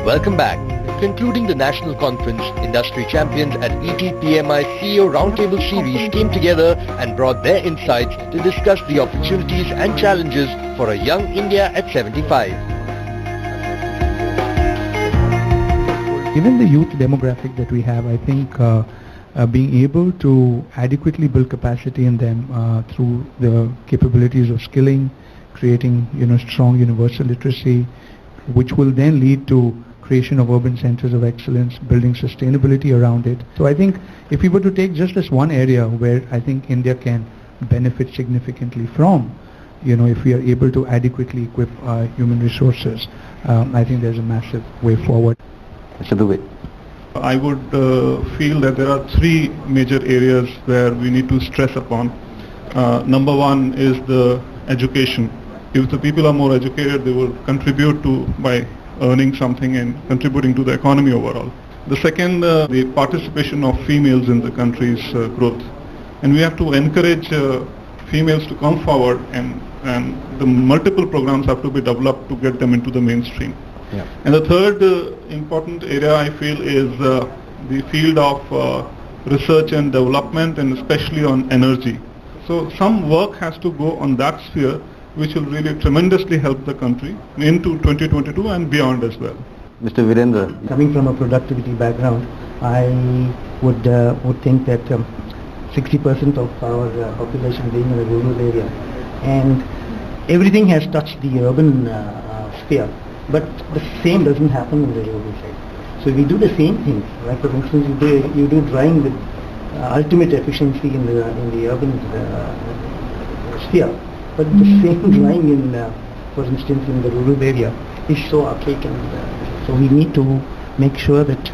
Welcome back. Concluding the national conference, industry champions at ET CEO Roundtable series came together and brought their insights to discuss the opportunities and challenges for a young India at 75. Given the youth demographic that we have, I think being able to adequately build capacity in them through the capabilities of skilling, creating strong universal literacy, which will then lead to creation of urban centers of excellence, building sustainability around it. So I think if we were to take just this one area where I think India can benefit significantly from, if we are able to adequately equip our human resources, I think there's a massive way forward. Mr. Dubey. I would feel that there are three major areas where we need to stress upon. Number one is the education. If the people are more educated, they will contribute by earning something and contributing to the economy overall. The second, the participation of females in the country's growth. And we have to encourage females to come forward, and the multiple programs have to be developed to get them into the mainstream. Yeah. And the third important area I feel is the field of research and development, and especially on energy. So some work has to go on that sphere, which will really tremendously help the country into 2022 and beyond as well. Mr. Virendra. Coming from a productivity background, I would think that 60% of our population being in a rural area, and everything has touched the urban sphere, but the same doesn't happen in the rural side. So we do the same things, like for instance you do drawing with ultimate efficiency in the urban sphere, but the same drawing in, for instance, in the rural area is so archaic, and so we need to make sure that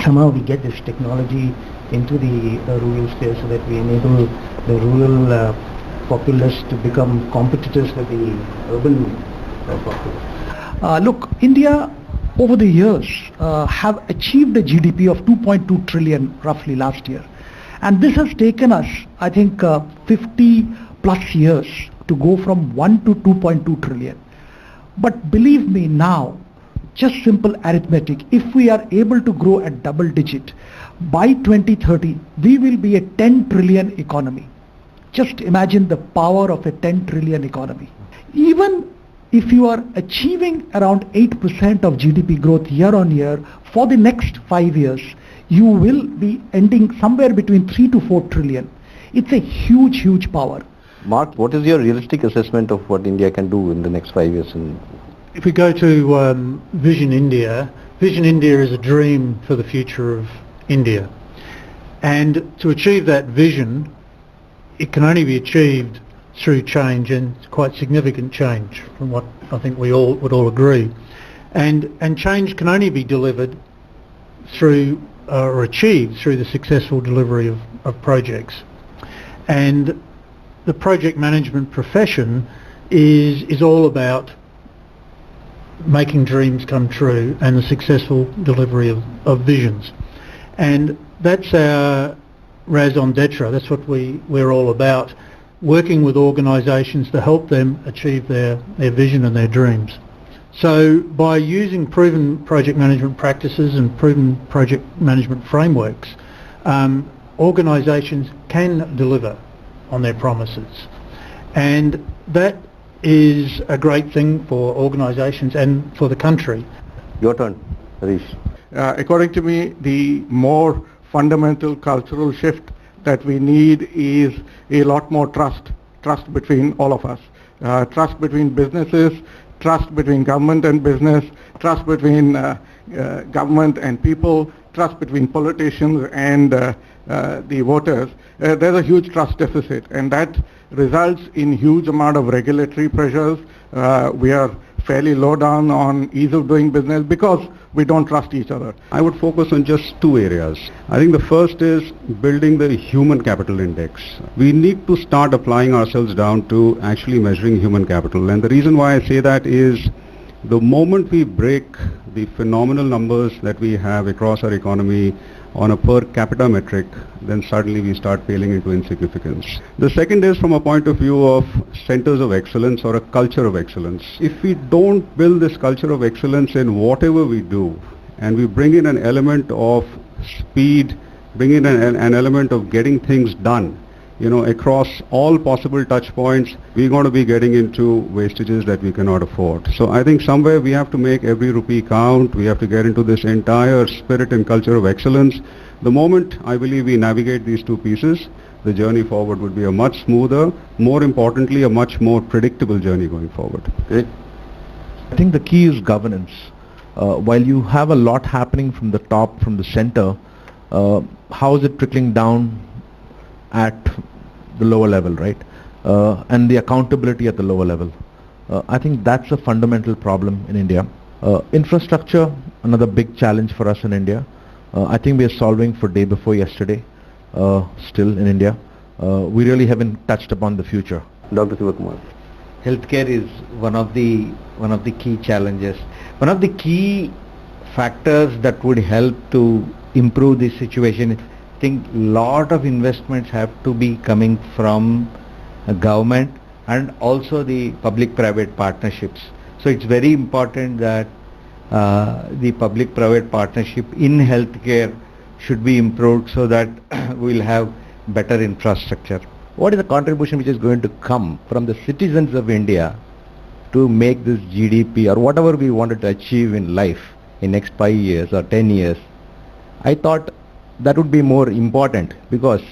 somehow we get this technology into the rural sphere so that we enable the rural populace to become competitors with the urban populace. Look, India over the years have achieved a GDP of 2.2 trillion roughly last year, and this has taken us, I think, 50 plus years to go from 1 to 2.2 trillion. But believe me now, just simple arithmetic, if we are able to grow at double digit, by 2030 we will be a 10 trillion economy. Just imagine the power of a 10 trillion economy. Even if you are achieving around 8% of GDP growth year on year for the next 5 years, you will be ending somewhere between 3 to 4 trillion. It's a huge, huge power. Mark, what is your realistic assessment of what India can do in the next 5 years? If we go to Vision India is a dream for the future of India. And to achieve that vision, it can only be achieved through change, and quite significant change, from what I think we all would all agree. And change can only be delivered through or achieved through the successful delivery of projects. And the project management profession is all about making dreams come true and the successful delivery of visions. And that's our raison d'etre. That's what we're all about, working with organisations to help them achieve their vision and their dreams. So by using proven project management practices and proven project management frameworks, organisations can deliver on their promises. And that is a great thing for organisations and for the country. Your turn, Harish. According to me, the more fundamental cultural shift that we need is a lot more trust between all of us. Trust between businesses, trust between government and business, trust between government and people, trust between politicians and the voters. There's a huge trust deficit, and that results in huge amount of regulatory pressures. We are fairly low down on ease of doing business because we don't trust each other. I would focus on just two areas. I think the first is building the human capital index. We need to start applying ourselves down to actually measuring human capital, and the reason why I say that is the moment we break the phenomenal numbers that we have across our economy, on a per capita metric, then suddenly we start paling into insignificance. The second is from a point of view of centers of excellence or a culture of excellence. If we don't build this culture of excellence in whatever we do, and we bring in an element of speed, bring in an element of getting things done, across all possible touch points, we're going to be getting into wastages that we cannot afford. So I think somewhere we have to make every rupee count. We have to get into this entire spirit and culture of excellence. The moment I believe we navigate these two pieces, the journey forward would be a much smoother, more importantly, a much more predictable journey going forward. Great. I think the key is governance. While you have a lot happening from the top, from the center, how is it trickling down at the lower level, right? And the accountability at the lower level. I think that's a fundamental problem in India. Infrastructure, another big challenge for us in India. I think we are solving for day before yesterday, still in India. We really haven't touched upon the future. Dr. Sivakumar. Healthcare is one of the key challenges. One of the key factors that would help to improve this situation, I think lot of investments have to be coming from government and also the public-private partnerships. So it's very important that the public-private partnership in healthcare should be improved so that we'll have better infrastructure. What is the contribution which is going to come from the citizens of India to make this GDP or whatever we wanted to achieve in life in next 5 years or 10 years? I thought that would be more important, because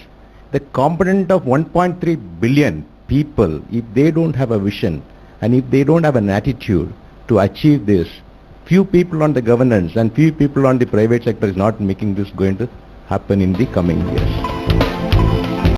the component of 1.3 billion people, if they don't have a vision and if they don't have an attitude to achieve this, few people on the governance and few people on the private sector is not making this going to happen in the coming years.